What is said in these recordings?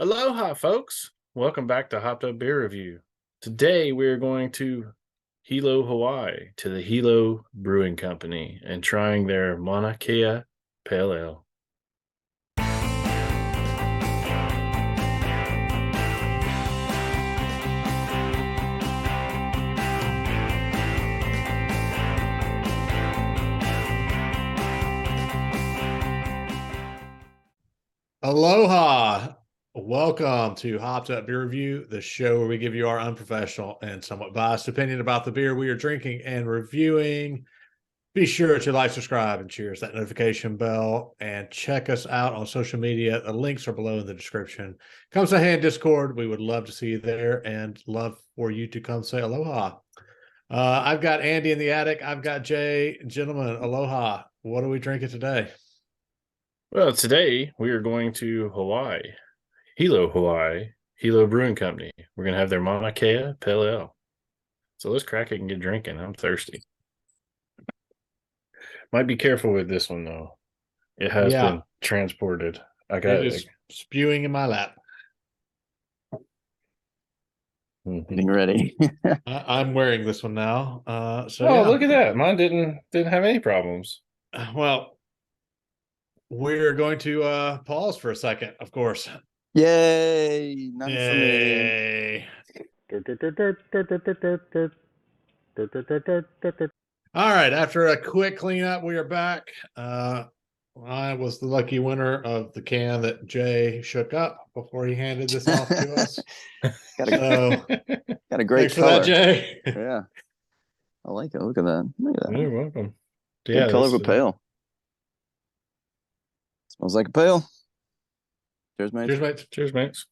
Aloha, folks. Welcome back to Hopped Up Beer Review. Today we're going to Hilo, Hawaii, to the Hilo Brewing Company and trying their Mauna Kea Pale Ale. Aloha. Welcome to Hopped Up Beer Review, the show where we give you our unprofessional and somewhat biased opinion about the beer we are drinking and reviewing. Be sure to like, subscribe, and cheers that notification bell, and check us out on social media. The links are below in the description. Come say hey in Discord. We would love to see you there and love for you to come say aloha. I've got Andy in the attic. I've got Jay. Gentlemen, aloha. What are we drinking today? Well, today we are going to Hawaii, Hilo Brewing Company. We're going to have their Mauna Kea Pale Ale. So let's crack it and get drinking. I'm thirsty. Might be careful with this one, though. It has been transported. It is spewing in my lap. Getting ready. I'm wearing this one now. Look at that. Mine didn't have any problems. Well, we're going to pause for a second, of course. Yay! None Yay. For me. All right. After a quick cleanup, we are back. I was the lucky winner of the can that Jay shook up before he handed this off to us. got a great thanks color. For that, Jay. Yeah. I like it. Look at that. Look at that. You're welcome. Good color of a pail. Smells like a pail. Cheers, mates. Cheers, mates. Cheers, mates.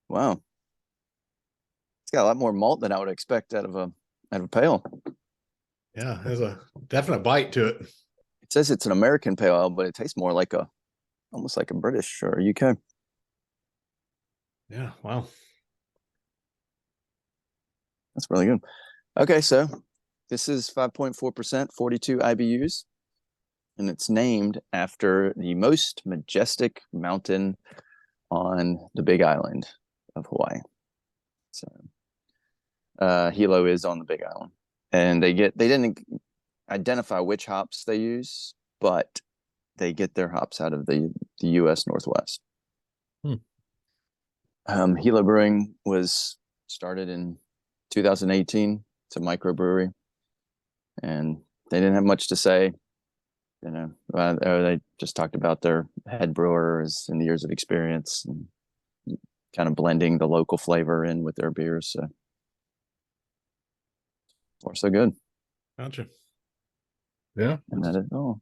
Wow. It's got a lot more malt than I would expect out of a pail. Yeah, there's a definite bite to it. It says it's an American pale ale, but it tastes more like almost like a British or a UK. Yeah, wow. That's really good. Okay, so this is 5.4%, 42 IBUs, and it's named after the most majestic mountain on the Big Island of Hawaii. So Hilo is on the Big Island, and they didn't identify which hops they use, but they get their hops out of the U.S. Northwest. Hilo Brewing was started in 2018. It's a microbrewery, and they didn't have much to say. They just talked about their head brewers and the years of experience and kind of blending the local flavor in with their beers. So far, so good. Gotcha. Yeah. And that is all.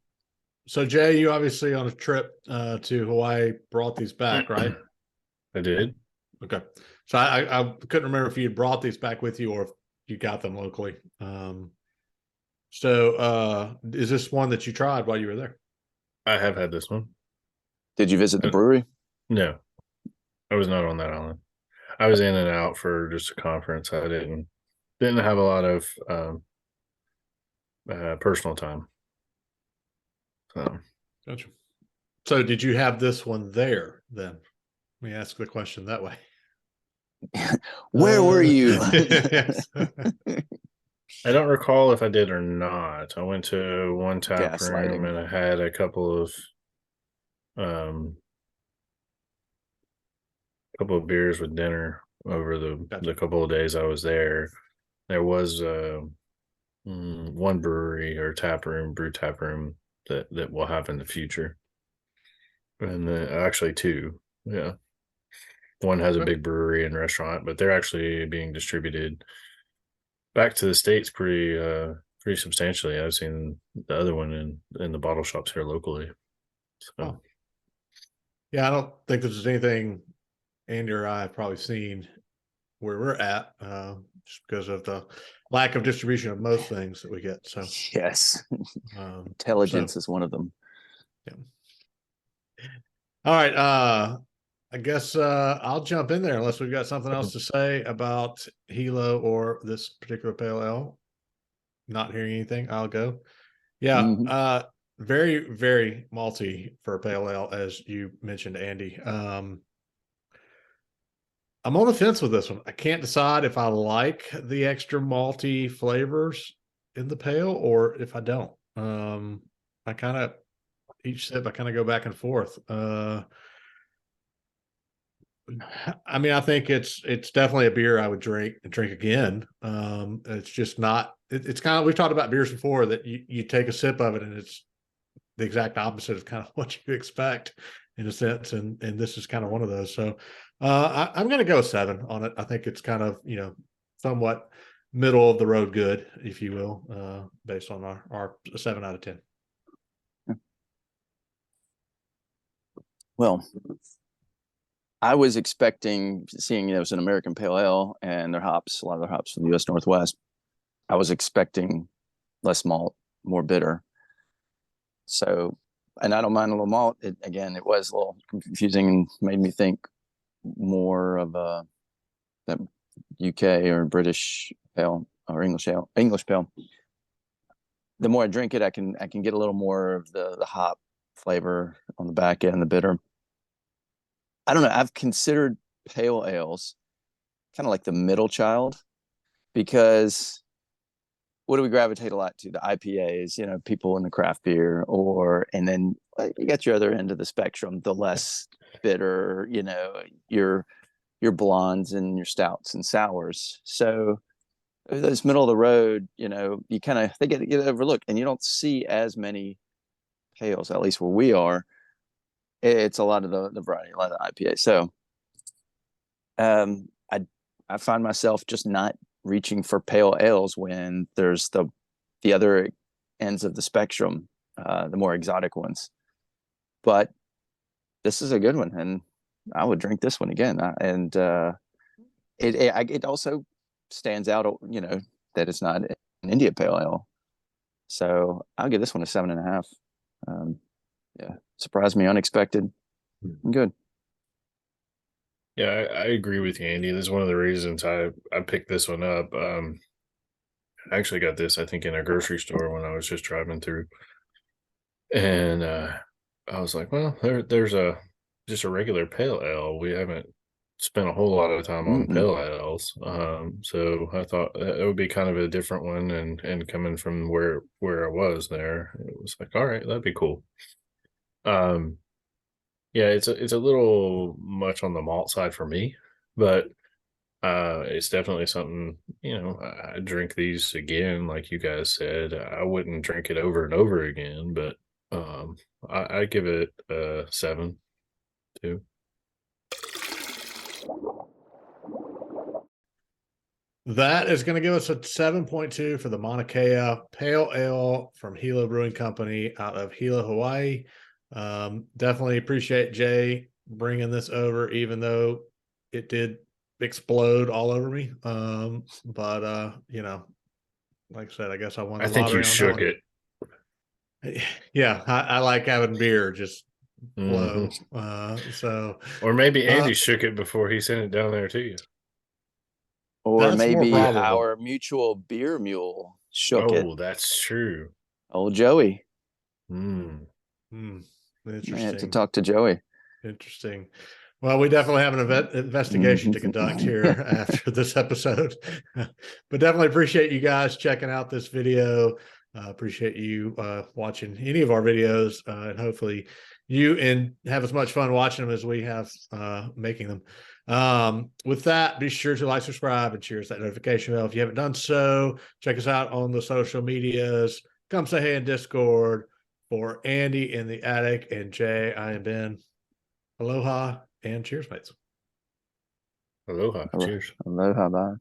So, Jay, you obviously on a trip to Hawaii brought these back, right? I did. Okay. So I couldn't remember if you had brought these back with you or if you got them locally. So is this one that you tried while you were there? I have had this one. Did you visit the brewery? No, I was not on that island. I was in and out for just a conference. I didn't have a lot of personal time. So, gotcha. So did you have this one there then? Let me ask the question that way. Where were you? I don't recall if I did or not. I went to one tap room and I had a couple of beers with dinner over the couple of days I was there. There was one brewery or brew tap room that we'll have in the future, and actually two. Yeah, one has a big brewery and restaurant, but they're actually being distributed back to the States pretty substantially. I've seen the other one in the bottle shops here locally. So, yeah, I don't think there's anything Andy or I have probably seen where we're at, just because of the lack of distribution of most things that we get. So yes, intelligence is one of them. Yeah. All right. I guess I'll jump in there unless we've got something else to say about Hilo or this particular pale ale. Not hearing anything, I'll go. Yeah. Mhm. Very, very malty for a pale ale, as you mentioned, Andy. I'm on the fence with this one. I can't decide if I like the extra malty flavors in the pale or if I don't. I kind of each sip I kind of go back and forth. I mean, I think it's definitely a beer I would drink again. It's just not. It's kind of, we've talked about beers before that you take a sip of it and it's the exact opposite of kind of what you expect in a sense, and this is kind of one of those. So I'm going to go 7 on it. I think it's kind of, somewhat middle of the road good, if you will, based on our 7 out of 10. Well, I was expecting, seeing it was an American pale ale and their hops, a lot of their hops from the U.S. Northwest. I was expecting less malt, more bitter. So, and I don't mind a little malt. Again, it was a little confusing and made me think more of that UK or British pale or English pale. The more I drink it, I can get a little more of the hop flavor on the back end, the bitter. I don't know. I've considered pale ales kind of like the middle child, because what do we gravitate a lot to? The IPAs, people in the craft beer, and then you got your other end of the spectrum, the less bitter, your blondes and your stouts and sours. So those middle of the road, you kind of, they get overlooked, and you don't see as many pales, at least where we are. It's a lot of the variety, a lot of the IPA. So I find myself just not reaching for pale ales when there's the other ends of the spectrum, the more exotic ones. But this is a good one, and I would drink this one again. And it also stands out, that it's not an India pale ale. So I'll give this one a 7.5. Yeah, surprised me, unexpected. Good. Yeah, I agree with you, Andy. This is one of the reasons I picked this one up. I actually got this, I think, in a grocery store when I was just driving through, and I was like, well, there's just a regular pale ale. We haven't spent a whole lot of time on Mm-mm. pale ales, so I thought it would be kind of a different one, and coming from where I was there, it was like, all right, that'd be cool. Yeah, it's a little much on the malt side for me, but it's definitely something, I drink these again, like you guys said. I wouldn't drink it over and over again, but I give it a 7 too. That is going to give us a 7.2 for the Mauna Kea Pale Ale from Hilo Brewing Company out of Hilo, Hawaii. Definitely appreciate Jay bringing this over, even though it did explode all over me. But like I said, I guess I won I the think you lottery on that shook one. it. Yeah, I like having beer just Hmm. flow. Or maybe Andy shook it before he sent it down there to you. Or That's more maybe probable. our mutual beer mule shook it. Oh, that's true. Old Joey. Mm. May have to Interesting. talk to Joey. Interesting. Well, we definitely have an investigation to conduct here after this episode, but definitely appreciate you guys checking out this video. Appreciate you watching any of our videos, and hopefully you have as much fun watching them as we have making them. With that, be sure to like, subscribe, and cheers that notification bell if you haven't done so. Check us out on the social medias. Come say hey in Discord. For Andy in the attic and Jay, I am Ben. Aloha and cheers, mates. Aloha. Cheers. Aloha, bye.